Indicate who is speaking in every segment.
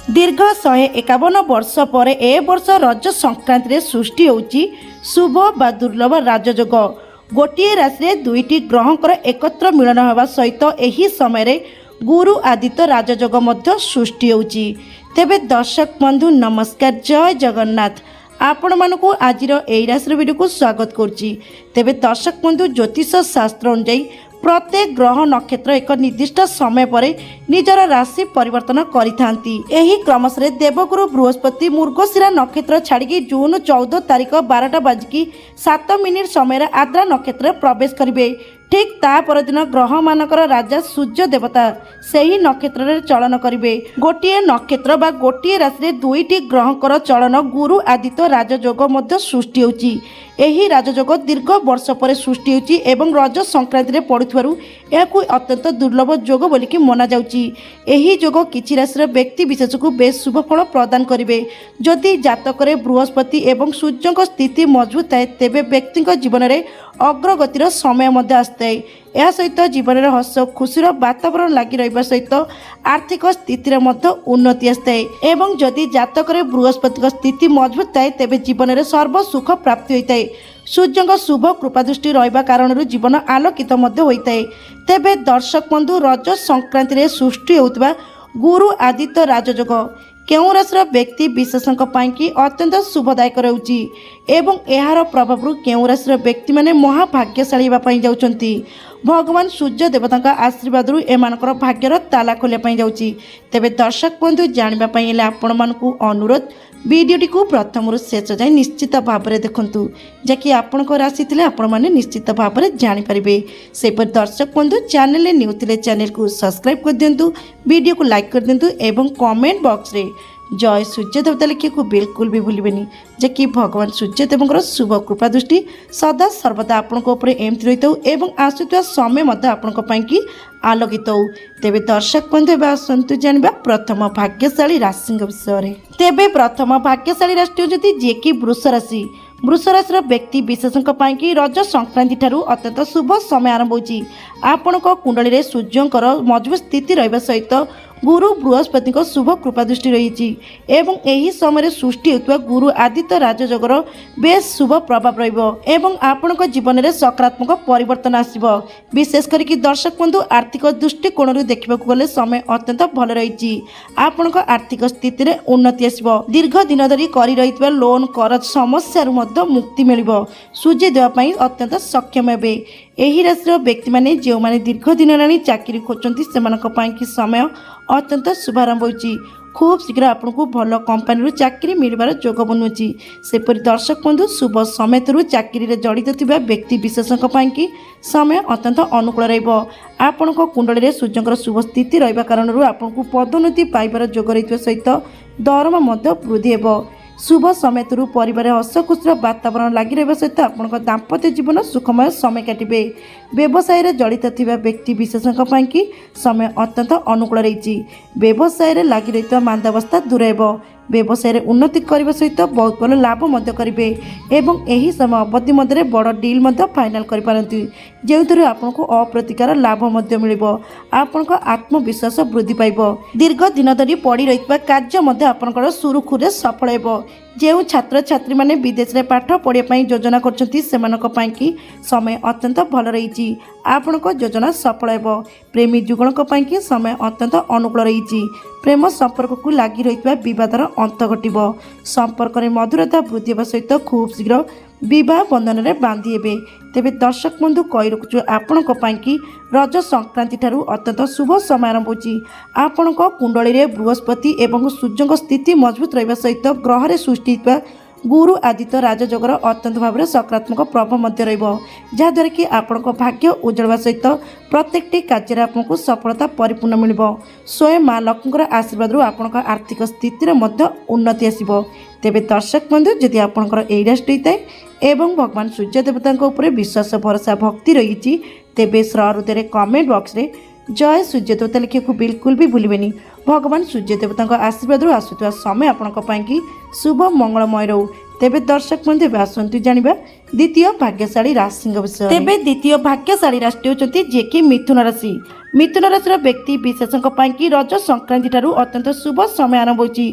Speaker 1: दीर्घ 151 वर्ष पर ए वर्ष रज संक्रांति सृष्टि होउची शुभ बा दुर्लभ राजयोग। गोटे राशि दुईटी ग्रहंकर एकत्र मिलन होगा सहित एही समय रे गुरु आदित्य राजयोग मध्य सृष्टि होउची। तेबे दर्शक बंधु नमस्कार, जय जगन्नाथ। आपण मानकु आजिर एई राशि वीडियो को स्वागत करछि। तेबे दर्शक बंधु ज्योतिष शास्त्र अनुसार प्रत्येक ग्रह नक्षत्र एक निर्दिष्ट समय पर निजर राशि परिवर्तन करिथांती। एही क्रमशरे देवगुरु बृहस्पति मृगशिरा नक्षत्र छाड़ी जून 14 तारिख 12:07 समय आद्रा नक्षत्र प्रवेश करिवे। ठीक ता परदिन ग्रह मानकर राजा सूर्य देवता सही नक्षत्र रे चलन करिवे। गोटिए नक्षत्र बा गोटिए राशि रे दुईटी ग्रहकर चलन गुरु आदित्य राजयोग मध्य सृष्टि होउची। एही राजयोग दीर्घ वर्ष पर सृष्टि होउची एवं रज संक्रांति रे पड़ुथवारु एहाकु अत्यंत दुर्लभ योग बोलिकी मना जाउची। एही योग किछि राशिर व्यक्ति विशेष को बेस शुभ फल प्रदान करिवे। जदि जातक रे बृहस्पति एवं सूर्यक स्थिति मजबूत है तेबे व्यक्ति जीवन में अग्रगतिर समय मध्य आसताए। यह सहित जीवन में हस खुशीर वातावरण लगी रहा सहित आर्थिक स्थिति मध्य उन्नति आसताए। एवं जदि जातक रे बृहस्पति स्थिति मजबूत थाए तेबे जीवन में सर्व सुख प्राप्ति होता है। सूर्य शुभ कृपा दृष्टि रहा कारण जीवन आलोकित होता है। तेबे दर्शक बंधु रज संक्रांति रे सृष्टि होता गुरु आदित्य राजयोग केउं राशिर व्यक्ति विशेषों की अत्यंत शुभदायक रोचे एवं यार प्रभाव केउं राशिर व्यक्ति माने महाभाग्यशाली होगापी जाउछंती। भगवान सूर्य देवता आशीर्वाद एमानकर भाग्यर ताला खोलिया जाउची। तेबे दर्शक बंधु जानिबापई हेले आपण मानकु अनुरोध वीडियोटी को प्रथम शेष जाए निश्चित भाव में देखु जैकि आपण राशि थे आपण मैंने निश्चित भाव में जानीपारे। सेपर दर्शक बंधु चैनल न्यू थे चैनल को सब्सक्राइब कर दिंतु, वीडियो को लाइक कर दिंतु एवं कमेंट बॉक्स रे जय सूर्य देवता लिखा बिल्कुल भी भूलें जैकि भगवान सूर्य देव शुभ कृपा दृष्टि सदा सर्वदा आपण एमती रही था एवं आसुवा समय आपण आलोकित हो। तेबे दर्शक बंधु आसतु जानिबा प्रथम भाग्यशाली राशि विषय। तेबे प्रथम भाग्यशाली राशि होती जे कि वृष राशि। वृष राशि व्यक्ति विशेषों रज संक्रांति ठारू अत्यंत शुभ समय आरंभ होची। आपण कुंडली रे सूर्यंकर मजबूत स्थिति रहा सहित गुरु बृहस्पति शुभ कृपा दृष्टि रही एवं एही समय सृष्टि होता गुरु आदित्य राजयोगर बेस शुभ प्रभाव रहिबो आपण जीवन में सकारात्मक परिवर्तन आसिबो। विशेष करके दर्शक बंधु आर्थिक दृष्टिकोण देखा गले समय अत्यंत भल रही। आपण आर्थिक स्थिति में उन्नति आसिबो। दीर्घ दिन धरी करी रहितबा लोन करज समस्या मुक्ति मिलिबो। सुझी देवाई अत्यंत सक्षम हेबे। एही राशि व्यक्ति माने जो माने दीर्घ दिन लानी चाकरी खोजती से समय अत्यंत शुभारंभ होची। खूब शीघ्र आपको भल कंपानी चाकरी मिलबार योग बनुची। सेपरि दर्शक बंधु शुभ समय चाकरी रे जड़ित थिबा व्यक्ति विशेषों की समय अत्यंत अनुकूल रहिबो। आपण कुंडली रे सूर्यंकर शुभ स्थिति रहिबा कारण आपको पदोन्नति पाइबार योग रहित सहित दरमा मध्य वृद्धि हेबो। शुभ समय परिवार हस खुशीर वातावरण लगी रहा सहित आपण दाम्पत्य जीवन सुखमय समय काटे। व्यवसाय जड़ित थिबा व्यक्ति विशेषों की समय अत्यंत अनुकूल रही। व्यवसाय लगी रही मांदावस्था दूर हेबो। व्यवसाय उन्नति करने सहित बहुत भल लाभ करेंगे एवं यही समय अवधि मध्य बड़ डील फाइनाल करें जो आपको अप्रतिकार लाभ मिल। आपण आत्मविश्वास वृद्धि पाइब। दीर्घ दिन धरी पड़ी रही कार्य आपंकर सुरुखुरे सफल हो। जो छात्र छात्री माने विदेश में पाठ पढ़ाई योजना करछंती सेमानक पाइकी समय अत्यंत भल रही। आपण योजना सफल हो। प्रेमी जुगणक पाइकी समय अत्यंत अनुकूल रही। प्रेम संपर्क को लगी रही बदर अंत घटिबो। संपर्क में मधुरता वृद्धि सहित खूब शीघ्र विवाह बंधन में बांधि हेबे। तेबे दर्शक बंधु कही रखुछु आपण रज संक्रांति ठारू अत्यंत शुभ समय आरंभ होची। आपण कुंडली रे बृहस्पति एवं सूर्य स्थिति मजबूत रहा सहित ग्रह सृष्टि गुरु आदित्य राजयोगर अत्यंत भाव में सकारात्मक प्रभाव जहाँद्वारा कि आपण भाग्य उज्जवल सहित प्रत्येकटी कार्य आपको सफलता परिपूर्ण मिल। स्वयं माँ लक्ष्मी आशीर्वाद आपण आर्थिक स्थिति उन्नति आसब। तेबे दर्शक बंधु जदि आपंकर यही राशि होता है एवं भगवान सूर्य देवता विश्वास भरोसा भक्ति रही तेबे हृदय कमेंट बॉक्स रे जय सूर्य देवता लिखा बिल्कुल भी भूलें। भगवान सूर्य देवता आशीर्वाद आसुवा समय आपण शुभ मंगलमय रो। तेबे दर्शक बंधु आसतु जानिबा द्वितीय भाग्यशाली राशि विषय। तेबे द्वितीय भाग्यशाली राशि होती जे कि मिथुन राशि। मिथुन राशि व्यक्ति विशेषों की रज संक्रांति ठारू अत्यंत शुभ समय आरंभ होती।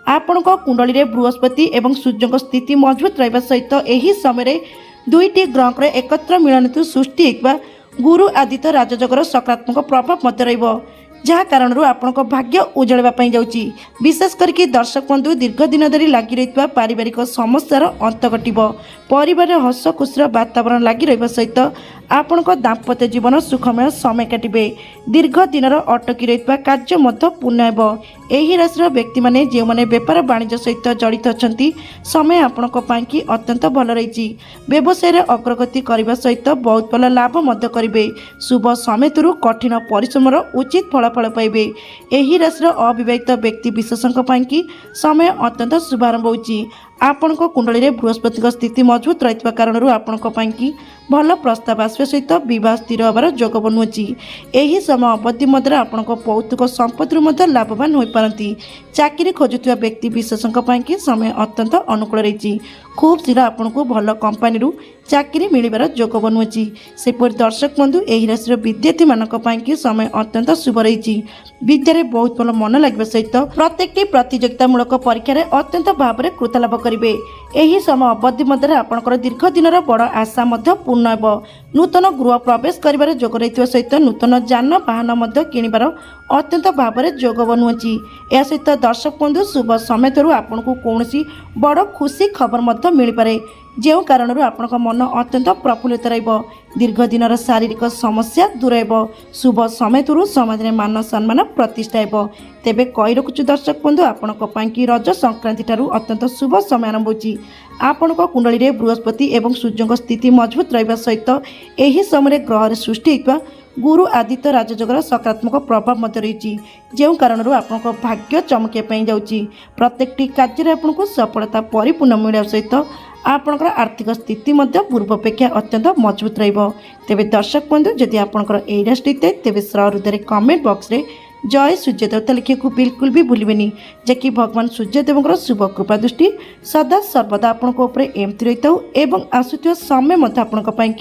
Speaker 1: आपण कुंडली में बृहस्पति और सूर्य स्थिति मजबूत रहा सहित यही समय दुईटी ग्रहर एकत्र मिलन हेतु सृष्टि होता गुरु आदित्य राजयोगर सकारात्मक प्रभाव रहा जहाँ कारण आपण भाग्य उजळापी जाऊँगी। विशेष करके दर्शक बंधु दीर्घ दिन धरी लगी रही पारिवारिक समस्यार अंत घटब। परिवार हस खुशीर वातावरण लगी रहा सहित आपण दाम्पत्य जीवन सुखमय समय काटे। दीर्घ दिन अटकी रही कार्य पूर्ण हो। यही राशि व्यक्ति मैंने जो मैंने बेपार वाणिज्य सहित जड़ित अच्छा समय आपण अत्यंत भल रही। व्यवसाय अग्रगति करने सहित बहुत भल लाभ करेंगे। शुभ समय कठिन परिश्रम उचित फलाफल पाइबे। यही राशि अविवाहित व्यक्ति विशेषों की समय अत्यंत शुभारंभ होती। आपण कुंडली में बृहस्पति स्थिति मजबूत रही कारण आपण भल प्रस्ताव आसवा सहित बह स्थिर होबार जोग बनुची। यही समय अवधि मध्य आपण पौतृक संपत्ति लाभवान हो पारती। चाकरी खोजुवा व्यक्ति विशेषों की समय अत्यंत अनुकूल रही। खूब शीघ्र आपण को भल कंपानी चाकरी मिलबार जोग बनुची। सेपरि दर्शक बंधु यही राशि विद्यार्थी मानी समय अत्यंत शुभ रही। विद्यार बहुत भल मन लगे सहित प्रत्येक प्रतियोगितामूलक परीक्षा अत्यंत भाव में कृतलाभ करेंगे। यही समय अवधि मध्य आपंकर दीर्घ दिन बड़ आशा पूर्ण हो। नूतन गृह प्रवेश कर जोग रही सहित नूतन जान वाहन किणवार अत्यंत भाव में जोग बनुची। या सहित दर्शक बंधु शुभ समय आपन को कौन बड़ खुशी खबर मिल पारे जो कारण आपण मन अत्यंत प्रफुल्लित दीर्घ दिन शारीरिक समस्या दूर हो। शुभ समय समाज में मान सम्मान प्रतिष्ठा हो। तेबे कही रखुचु दर्शक बंधु आपण रज संक्रांति ठारू अत्यंत शुभ समय आरंभ होती। आपण कुंडली में बृहस्पति और सूर्य स्थिति मजबूत रहा सहित यही समय ग्रह सृष्टि होता गुरु आदित्य राजयोगर सकारात्मक प्रभाव रही जो कारण आपण भाग्य चमकिया जाऊँगी। प्रत्येकटी कार्य आपको सफलता परिपूर्ण मिलवा सहित आपणकर आर्थिक स्थिति पूर्वापेक्षा अत्यंत मजबूत तेबे दर्शक बंधु जदि आपणकर एई राशि तेबे सहृदय कमेंट बॉक्स रे जय सूर्यदेवता लिखा बिल्कुल भी भूलें जैकि भगवान सूर्यदेव शुभ कृपा दृष्टि सदा सर्वदा आपण एमती रही था और आसुवा समय आपण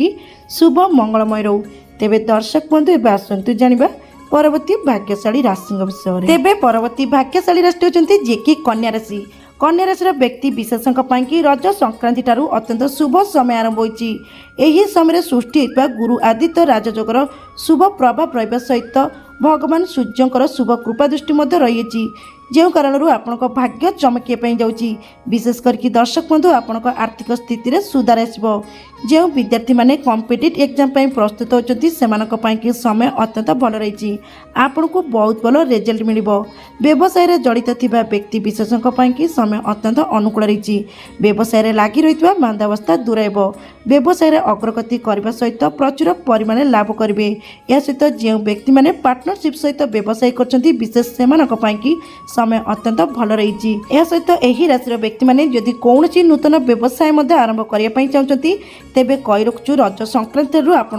Speaker 1: शुभ मंगलमय रो। तेबे दर्शक बंधु एवं आसतु जानिबा परवर्ती भाग्यशाली राशि विषय। तेबे परवर्ती भाग्यशाली राशि होती जे कि कन्या राशि। कन्या राशि व्यक्ति विशेषों की रज संक्रांति ठारू अत्यंत शुभ समय आरंभ होती। यही समय सृष्टि होता गुरु आदित्य राजयोगर शुभ प्रभाव रहा सहित भगवान सूर्यंकर शुभ कृपा दृष्टि रही जो कारण आपण भाग्य चमकिया जाऊँगी। विशेष करके दर्शक बंधु आपण आर्थिक स्थिति में सुधार आसो। जो विद्यार्थी माने कॉम्पिटिटिव एग्जाम प्रस्तुत होती से समय अत्यंत भल रही। आपण को बहुत भल रिजल्ट मिल। व्यवसाय जड़ित थिबा व्यक्ति विशेषों की समय अत्यंत अनुकूल रही। व्यवसाय लगी रही मांदावस्था दूर हो। व्यवसाय अग्रगति करने सहित प्रचुर परिमाण लाभ करेंगे। या सहित जो व्यक्ति माने पार्टनरशिप सहित व्यवसाय करछंती विशेष सेमानक समय अत्यंत भल रही। या सहित यही राशि व्यक्ति माने यदि कौन नूतन व्यवसाय आरंभ करने चाहते तेबे कही रखुचु रज संक्रांति आपण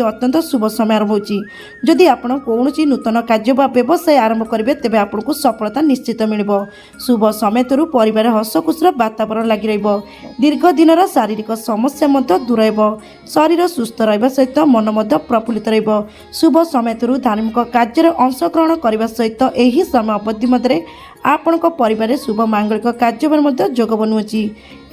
Speaker 1: अत्यंत शुभ समय आरंभ होची। जदि आपण कौन नूतन कार्य बा व्यवसाय आरंभ करेंगे तेबे आपण को सफलता निश्चित मिलिबो। शुभ समय परिवार हस खुशीर वातावरण लगी रहिबो। दीर्घ दिन शारीरिक समस्या दूर हो। शरीर सुस्थ रहा सहित मन प्रफुल्लित रहिबो। शुभ समय धार्मिक कार्य अंशग्रहण करने सहित यही समय अवधि मध्य आपण परिवार शुभ मांगलिक कार्य जोग बनुची।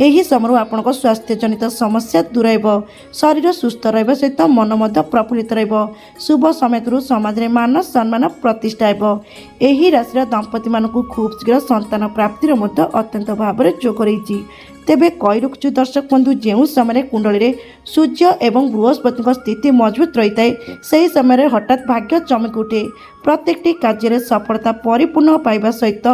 Speaker 1: यही समय आपण स्वास्थ्य जनित समस्या दूर हो। शरीर सुस्थ रहा सहित मन प्रफुल्लित रहिबो। शुभ समय समाज में मान सम्मान प्रतिष्ठा हो। यही राशि दंपति मानक खूब शीघ्र संतान प्राप्तिर अत्यंत भाव में जोग रही। तेबे कही रखुचु दर्शक बंधु जो समय कुंडली में सूर्य एवं बृहस्पति स्थिति मजबूत रही है से समय हठात भाग्य चमक उठे। प्रत्येकटी कार्य सफलता परिपूर्ण पाइबा सहित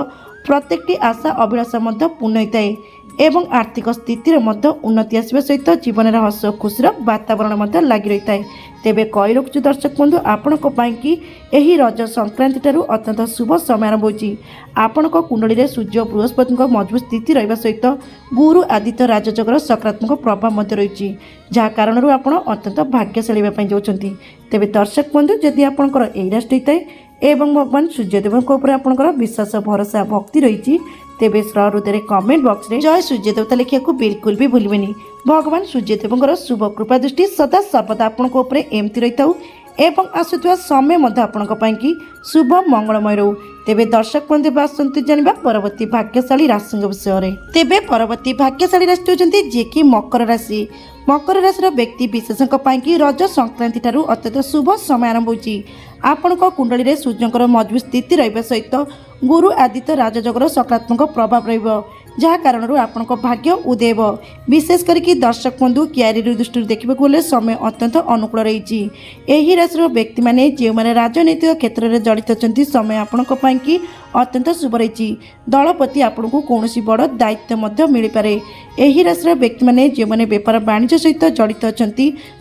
Speaker 1: प्रत्येकटी आशा अभिलाषा पूर्ण होता है एवं आर्थिक स्थिति उन्नति आसवा सहित जीवन में हस खुशीर वातावरण लगी रही है। तेबे कही रखुचु दर्शक बंधु आपण यही रज संक्रांति ठारू अत्यंत शुभ समय आरंभ होती। आपण कुंडली में सूर्य बृहस्पति मजबूत स्थिति रहा सहित गुरु आदित्य राजयोगर सकारात्मक प्रभाव रही जहाँ कारण आपण अत्यंत भाग्यशाली जाऊँगी। तेबे दर्शक बंधु जदि आपंकर यही राशि होता है एवं भगवान सूर्यदेव आपंकर विश्वास भरोसा भक्ति रही तेबे श्र हृदय कमेंट बॉक्स रे जय सूर्यदेवता लिखा बिल्कुल भी भूलिबेनी। भगवान सूर्यदेवଙ୍କର शुभ कृपा दृष्टि सदा सर्वदा आपनक उपरे एमती रहिताउ एवं आसुवा समय मध्य आपनक ପାଇଁ कि शुभ मंगलमय रहू। तेबे दर्शक बंधु आसंतु जानिबा परवर्ती भाग्यशाली राशि विषय रे। तेबे परवर्ती भाग्यशाली राशि होचंती जे कि मकर राशि। मकर राशि व्यक्ति विशेषक ପାଇଁ कि रज संक्रांति ठारू अत्यंत शुभ समय आरंभ होची। आपनक कुंडली रे सूर्यंकर मजबूत स्थिति रहिबा सहित गुरु आदित्य राजयोगर सकारात्मक प्रभाव रहिबो, जहाँ कारण आपनक भाग्य उदेब। विशेष करके दर्शक बंधु क्यारियर दृष्टि देखा गले समय अत्यंत अनुकूल रही। यही राशि व्यक्ति मैंने जो मैंने राजनैतिक क्षेत्र में जड़ित अच्छा समय आपनक ପାଇଁ कि अत्यंत शुभ रही। दल प्रति आपन को कौन बड़ दायित्व मिल पारे। यही राशि व्यक्ति मैंने जो मैंने बेपार वाणिज्य सहित जड़ित अच्छा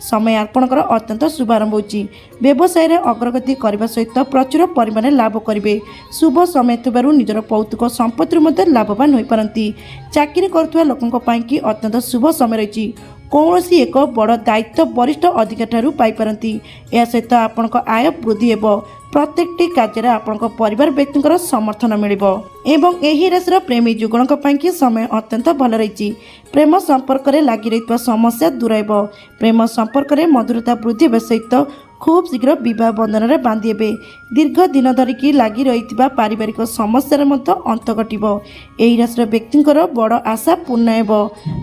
Speaker 1: समय आपणकर अत्यंत शुभ आरंभ होची। व्यवसाय अग्रगति करने सहित प्रचुर परिमाण लाभ करेंगे। शुभ समय थिबारु निजर पौतुक संपत्ति लाभवान हो पारती। चाकरी करुवा लोकों ପାଇଁ कि अत्यंत शुभ समय रही। कौन एक बड़ दायित्व वरिष्ठ अधिकारी पाई पारती। या सहित आपनक आय वृद्धि हेब। प्रत्येकटी कार्य आपनक परिवार व्यक्ति समर्थन मिल एवं यही राशि प्रेमी जुगणों ପାଇଁ कि समय अत्यंत भल रही। प्रेम संपर्क में लगी रही समस्या दूर हेब। प्रेम संपर्क में मधुरता वृद्धि सहित खूब शीघ्र विवाह बंधन में बांधि हे। दीर्घ दिन धरिकी लगी रही पारिवारिक समस्या अंत घटब। यही राशि व्यक्ति बड़ आशा पूर्ण हो।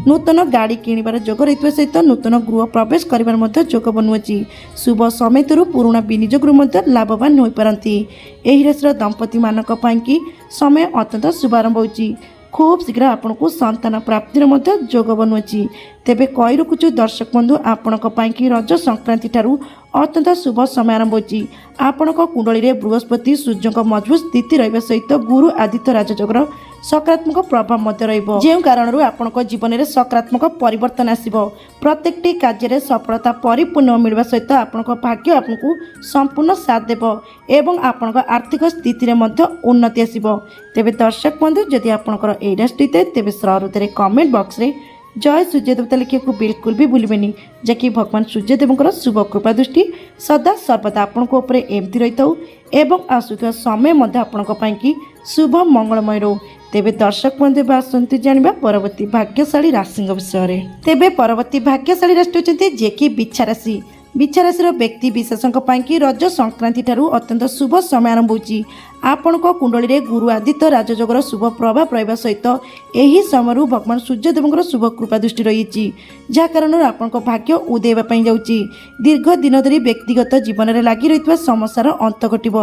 Speaker 1: नूतन गाड़ी किणवार जोग रही सहित नूतन गृह प्रवेश कर जोग बनुची। शुभ समय पुराणा विनियोग लाभवान हो पारती। यही राशि दंपति मानक ପାଇଁ कि समय अत्यंत शुभारंभ होची। खूब शीघ्र आपन को संतान प्राप्तिर जोग बनुची। तेबे कही रखुचु दर्शक बंधु आपनक ପାଇଁ कि रज संक्रांति ठारू अत्यंत शुभ समय आरंभ होची। आपनक कुंडली रे बृहस्पति सूर्यक मजबूत स्थिति रहिबा सहित गुरु आदित्य राजयोगर सकारात्मक प्रभाव मध्य रहिबो, जेउ कारणरू आपनक जीवन में सकारात्मक परिवर्तन आसिबो। प्रत्येकटी कार्य सफलता परिपूर्ण मिलवा सहित आपनक भाग्य आपनको संपूर्ण साथ देबो एवं आपनक आर्थिक स्थिति रे उन्नति आसिबो। तेबे दर्शक बंधु जदि आपनकर एई राशि तेबे श्र हृदय कमेंट बॉक्स रे जय सूर्यदेवता लिखा बिल्कुल भी भूलिबेनी, जैकि भगवान सूर्यदेवଙ୍କର शुभ कृपा दृष्टि सदा सर्वदा आपन को ऊपर एमती रहिताउ एवं आसुवा समय मध्य आपनक ପାଇଁ कि शुभ मंगलमय रहू। तेबे दर्शक बंधु आसंतु जानिबा परवर्ती भाग्यशाली राशि विषय रे। तेबे परवर्ती भाग्यशाली राशि होचंती जे कि बिच्छा राशि। बिच्छा राशि व्यक्ति विशेषक ପାଇଁ कि रज संक्रांति ठारू अत्यंत शुभ समय आरंभ होची। आपनक कुंडली रे गुरु आदित्य राजयोगर शुभ प्रभाव रहिबा सहित एही समय भगवान सूर्यदेवଙ୍କର शुभ कृपा दृष्टि रही, जहाँ कारण आपनक भाग्य उदेवा ପାଇଁ जाउची। दीर्घ दिन धरी व्यक्तिगत जीवन में लगी रही समस्यार अंत घटब।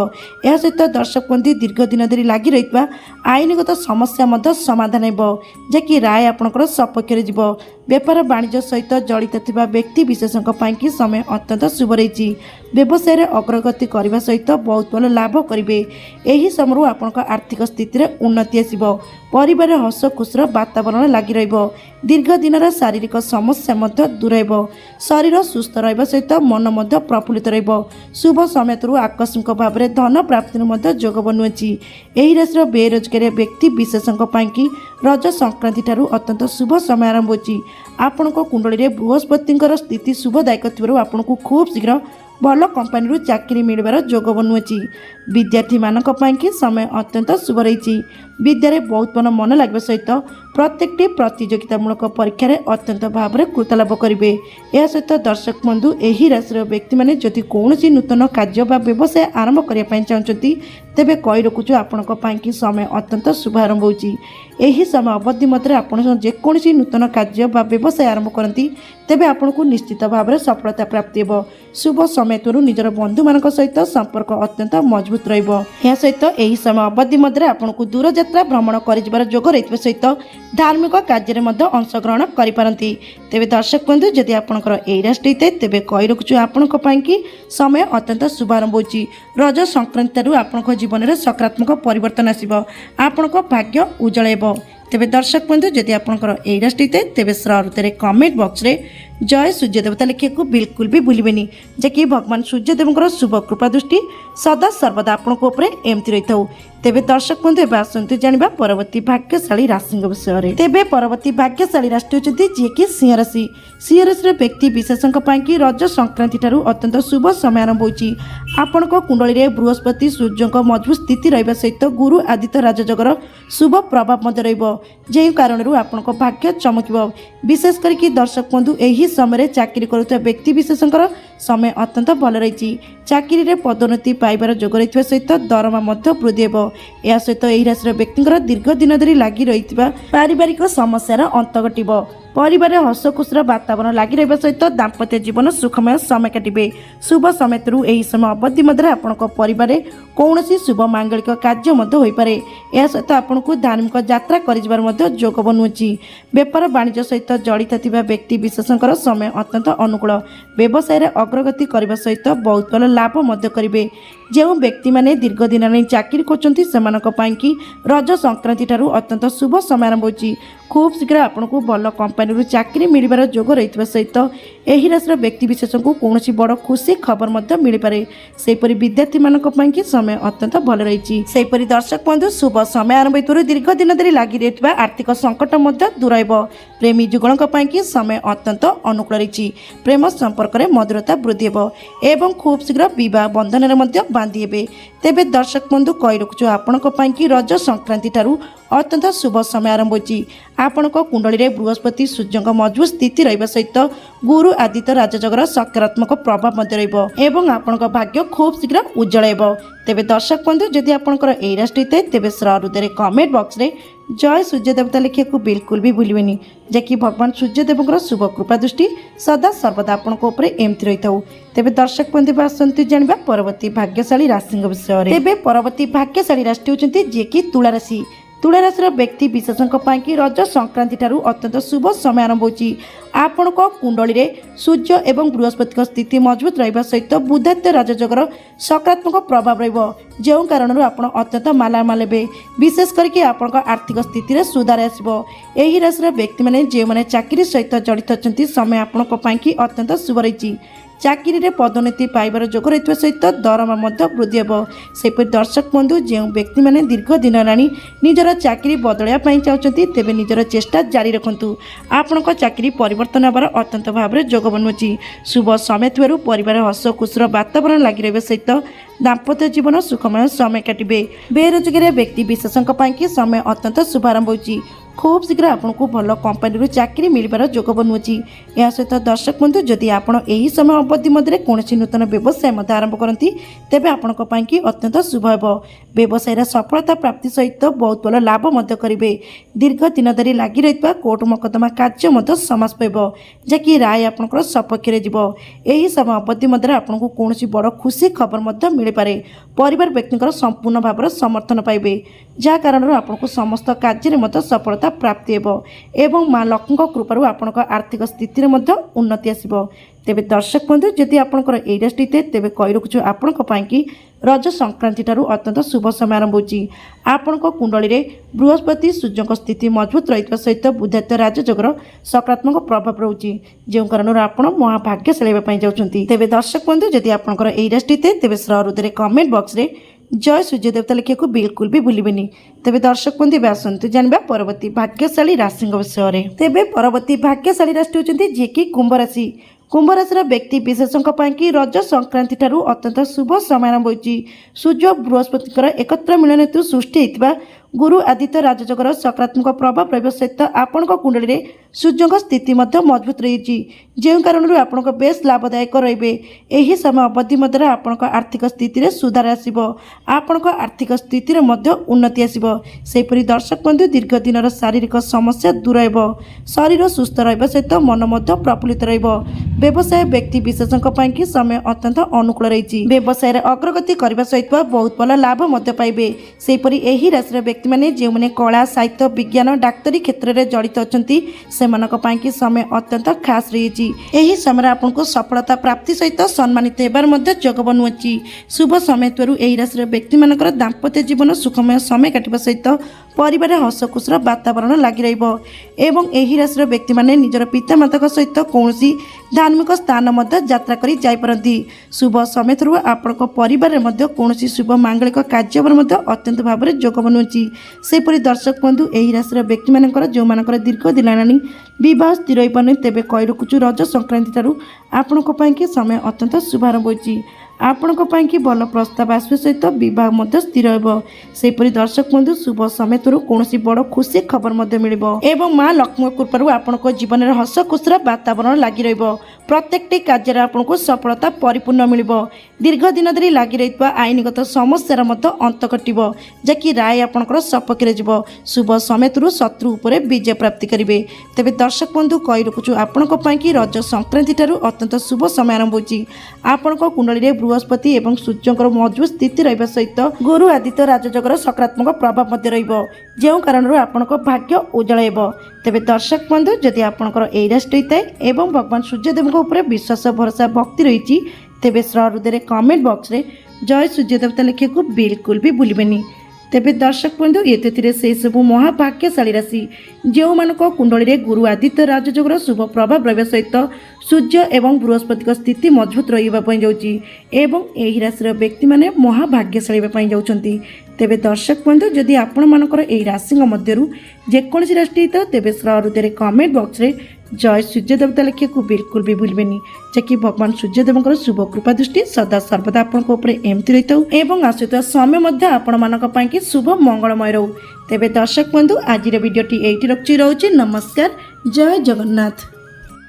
Speaker 1: यह सहित दर्शक बंधु दीर्घ दिन धरी लगी रही आईनगत समस्या समाधान हो, जहाँकि राय आपनकर सपक्ष जीव। व्यापार वाणिज्य सहित जड़ित थिबा व्यक्ति विशेषक ପାଇଁ कि समय अत्यंत शुभ रही। व्यवसाय अग्रगति करने सहित बहुत भल लाभ करेंगे। यही समय आपनक आर्थिक स्थिति रे उन्नति आसिबो। परिवार हस खुशर वातावरण लगी रहिबो। दीर्घ दिन शारीरिक समस्या दूर हेब। शरीर सुस्थ रहिबा सहित मन प्रफुल्लित रहिबो। शुभ समय आकस्मिक भाव में धन प्राप्ति जोग बनुची। यही राशि बेरोजगार व्यक्ति विशेषक ପାଇଁ कि रज संक्रांति ठारू अत्यंत शुभ समय आरंभ होची। आपनक कुंडली रे बृहस्पति स्थिति शुभदायक थिबारु आपनकु खूब शीघ्र भल कंपानी चाकरी मिलवार जोग बनुची। विद्यार्थी मानक ପାଇଁ कि समय अत्यंत शुभ रही। विद्यारे बहुत मन लगे सहित प्रत्येकटी प्रतियोगितामूलक परीक्षा अत्यंत भाव में कृतलाभ करेंगे। यह सहित दर्शक बंधु यही राशि व्यक्ति मैंने जदि कौन नूतन कार्य बा व्यवसाय आरंभ करने चाहते तेबे कही रखुचु आपनक ପାଇଁ कि समय अत्यंत शुभ आरंभ होची। यही समय अवधि मध्य आप जेकोसी नूतन कार्य बा व्यवसाय आरंभ करती तेबे आपको निश्चित भाव में सफलता प्राप्ति हो। शुभ समय निजर बंधु मान सहित संपर्क अत्यंत मजबूत रहिबो। या सहित यही समय अवधि मध्य आपको दूर यात्रा भ्रमण कर जोग रही सहित धार्मिक कार्य में अंशग्रहण करिपारंती। तेबे दर्शक बंधु जदि आपनकर एई राशि तेबे कही रखुछु आपनक ପାଇଁ कि समय अत्यंत शुभ आरंभ होची। रज संक्रांति ठारू आपनक जीवन में सकारात्मक परिवर्तन आसिबो। आपनक भाग्य उज्जवल हेबो। तेबे दर्शक बंधु जदि आपनकर एई राशि तेबे श्र हृदय कमेंट बॉक्स रे जय सूर्यदेवता लिखा बिल्कुल भी भूलें जि भगवान सूर्यदेव शुभ कृपा दृष्टि सदा सर्वदा आपण एमती रही था। तेबे दर्शक बंधु एवं आसतु जाना परवर्ती भाग्यशाली राशि विषय में। तेबे परवर्ती भाग्यशाली राशि होती जी कि सिंह राशि। सिंह राशि व्यक्ति विशेषों की रज संक्रांति ठारू अत्यंत शुभ समय आरंभ होती। आपण कुंडली में बृहस्पति सूर्यों मजबूत स्थिति रहा सहित गुरु आदित्य राजजोगर शुभ प्रभाव जो कारण आपण भाग्य चमक। विशेष करके दर्शक बंधु यही समय चाकरी करुवा व्यक्ति विशेषों समय अत्यंत भल रही। चाकरी में पदोन्नति पाइबार जोग रही सहित दरमा वृद्धि हो। या सहित यही राशि व्यक्ति दीर्घ दिन धरी लगी रही पारिवारिक समस्यार अंत घट। परिवार हस खुशीर वातावरण लगी रहा सहित दाम्पत्य जीवन सुखमय समय काटे। शुभ समय यही समय अवधि मध्य आपण परिवार कौन शुभ मांगलिक कार्य हो पारे। या सहित आपन को धार्मिक यात्रा कर जोग बनुची। व्यापार वाणिज्य सहित जड़ित थिबा व्यक्ति विशेषकर समय अत्यंत अनुकूल। व्यवसाय अग्रगति करने सहित बहुत भल लाभ करेंगे। जो व्यक्ति माने दीर्घ दिन चाकरी कर रज संक्रांति ठारू अत्यंत शुभ समय आरंभ होती। खूब शीघ्र आपन को भल कंपानी चाकरी मिलबार जोग रही सहित यही राशि व्यक्ति विशेषों को कौन बड़ खुशी खबर मिल पारे। सेपरी विद्यार्थी मानी समय अत्यंत भल रही। सेपरी दर्शक बंधु शुभ समय आरंभ होती दीर्घ दिन धरी लगी रही आर्थिक संकट दूर हो। प्रेमी जुगलों समय अत्यंत अनुकूल रही। प्रेम संपर्क में मधुरता वृद्धि हो एवं खूब शीघ्र बह बंधन में बांधि हे। तेबे दर्शक बंधु कही रखुचु आपण रज संक्रांति ठारू अत्यंत शुभ समय आरंभ होती। आपण कुंडली में बृहस्पति सूर्यों मजबूत स्थिति रहा सहित गुरु आदित्य राजजोगर सकारात्मक प्रभाव एवं आपण भाग्य खूब शीघ्र उज्जवल हो। तेबे दर्शक बंधु जदि आपंकर यही राशि थे तेबे हृदय कमेंट बॉक्स रे जय सूर्यदेवता लिखा बिल्कुल भी भूलें जि भगवान सूर्यदेव शुभ कृपा दृष्टि सदा सर्वदा आपण एमती रही था। तेबे दर्शक बंधु आसतु जाना परवर्ती भाग्यशाली राशि विषय में। तेबे परवर्ती भाग्यशाली राशि होती जी कि तुला राशि। तुला राशि व्यक्ति विशेषों रज संक्रांति ठारू अत्यंत शुभ समय आरंभ होती। आपण कुंडली में सूर्य एवं बृहस्पति स्थिति मजबूत रहा सहित बुधादित्य राजजोगर सकारात्मक प्रभाव जो कारण आपण अत्यंत मालामाल हे। विशेष करके आपण आर्थिक स्थिति में सुधार आसो। यही राशि व्यक्ति मैंने जो मैंने चाकरी सहित जड़ित अच्छा समय आपण अत्यंत शुभ रही। चाकरी में पदोन्नति पाइबार जोग रही सहित दरमा वृद्धि हो। सेपरि दर्शक बंधु जो व्यक्ति मैंने दीर्घ दिन होलानी निजर चाकरी बदलवाई चाहते तेबे निजर चेष्टा जारी रखु। आपण चाकरी परिवर्तन होबार अत्यंत भाव में जोग बनुची। शुभ समय थुआरू परिवार हस खुशीर वातावरण लगी रहा सहित दाम्पत्य जीवन सुखमय समय काटे। बेरोजगार व्यक्ति विशेषों समय अत्यंत शुभ आरंभ होती। खूब शीघ्र आपन को भल कंपानी चाकरी मिलबार जोग बनुची। या सहित दर्शक बंधु जदि आपण यही समय अवधि मध्य कौन नूतन व्यवसाय आरंभ करती तेबे आपण अत्यंत शुभ हो। व्यवसाय सफलता प्राप्ति सहित बहुत भल लाभ करेंगे। दीर्घ दिन धरी लगी रही कोर्ट मकदमा कार्य समाप्त हो जि राय आपंकर सपक्ष यही समय अवधि मध्य आपन को कौन बड़ खुशी खबर मिल पारे। परिवार व्यक्ति संपूर्ण भाव समर्थन पाइबे जहाँ कारण आपन को समस्त कार्य में सफलता प्राप्ति हो एवं माँ लक्ष्मी कृपा आपण आर्थिक स्थिति में उन्नति आसो। तेबे दर्शक बंधु जदि आपंकर यही राशि थे तेबे कही रखुचु आपण रज संक्रांति ठारू अत्यंत शुभ समय आरंभ होती। आपण कुंडली में बृहस्पति सूर्यों स्थिति मजबूत रही सहित बुधादित्य राजजोगर सकारात्मक प्रभाव रोचे जो कारण आपण महाभाग्यशाली होगा जाऊँगी। तेबे दर्शक बंधु जदि आपंकर यही राशि थे तेबे हृदय कमेंट बॉक्स रे जय सूर्यदेवता लिखा बिल्कुल भी भूलें। तेबे दर्शक बंधु आसतु जाना परवर्ती भाग्यशाली राशि विषय में। तेबे परवर्ती भाग्यशाली राशि होती जी कि कुंभ राशि। कुंभ राशि व्यक्ति विशेषों रज संक्रांति ठारू अत्यंत शुभ समय आरंभ होती। सूर्य बृहस्पति एकत्र मिलन हेतु सृष्टि होता गुरु आदित्य राजजोगर सकारात्मक प्रभाव रहा सहित आपण कुंडली में सूर्यों स्थिति मजबूत रही जो कारण आपण बेस लाभदायक रे। यही समय अवधि मध्य आपण आर्थिक स्थिति में सुधार आसो। आपण आर्थिक स्थिति में उन्नति आसो। सेपरि दर्शक बंधु दीर्घ दिन शारीरिक समस्या दूर हो। शरीर सुस्थ रहा सहित मन प्रफुल्लित रहा। व्यवसाय व्यक्ति विशेषों समय अत्यंत अनुकूल रही। व्यवसाय अग्रगति करने सहित बहुत भल लाभ पाइबे। सेपरि यही राशि व्यक्ति व्यक्ति माने जो माने कला साहित्य विज्ञान डाक्तरी क्षेत्र में जड़ित अच्छा से समय अत्यंत खास रही। यही समय आपको सफलता प्राप्ति सहित सम्मानित होबार योग बनुअछि। शुभ समय यही राशि व्यक्ति मानकर दाम्पत्य जीवन सुखमय समय काटिबा सहित परिवार हसखुशर वातावरण लगी एवं यही राशि व्यक्ति माने निजर पितामाता सहित कौन धार्मिक स्थान यात्रा करी जाई परंती। शुभ समय आपण परिवार कौन शुभ मांगलिक कार्य अत्यंत भाव में योग बनुअछि। सेपरि दर्शक बंधु यही राशि व्यक्ति मानकर जो मानकर दीर्घ दिन हेलानी विवाह स्थिर हो पारे तेबे कईरुकुचु रज संक्रांति ठारू आपण समय अत्यंत शुभारंभ होइछि। आपण भल प्रस्ताव आसवे सहित बह स्थिर होपरी दर्शक बंधु शुभ समय कौन बड़ खुशी खबर एवं माँ लक्ष्मी कृपारू आपण जीवन में हस खुशर वातावरण लगी प्रत्येकटी कार्य आपको सफलता परिपूर्ण मिल दीर्घ दिन धरी लगी रही आईनगत समस्यार अंत कटब जि राय आपंकर सपक्ष जीव शुभ समय शत्रु उपर विजय प्राप्ति करेंगे। तेरे दर्शक बंधु कही रखुचु आपण रज संक्रांति ठारू अत्यंत शुभ समय आरंभ होती। आपण कुंडली बृहस्पति और सूर्य मजबूत स्थिति रहा सहित गुरु आदित्य राजयोगर सकारात्मक प्रभाव जो कारण आपण भाग्य उज्जवल हो। तेरे दर्शक बंधु जदि आपंकर यही राशि होता है एवं भगवान सूर्यदेव उपर विश्वास भरोसा भक्ति रही तेरे हृदय कमेंट बॉक्स रे जय सूर्यदेवता लिखा बिल्कुल भी भूलें। तेरे दर्शक बंधु ये से सब महाभाग्यशाली राशि जो मान कुंडली गुरु आदित्य राजयोगर शुभ प्रभाव रहा सहित सूर्य एवं बृहस्पति स्थिति मजबूत रही जाऊँगी एवं यही राशि व्यक्ति माने महाभाग्यशाली जाऊँगी। तेरे दर्शक बंधु जदि आपण मानकर यही राशि मध्य जेकोसी राशि तो तेरे हृदय कमेंट बॉक्स रे जय सूर्यदेवता लिखा बिल्कुल भी भूलें जि भगवान सूर्यदेव शुभ कृपा दृष्टि सदा सर्वदा आपमती रही था एवं आसुवा समय आपण मानी शुभ मंगलमय रो। तेरे दर्शक बंधु आज भिडियोटी ये रखुच्छी रोचे। नमस्कार, जय जगन्नाथ।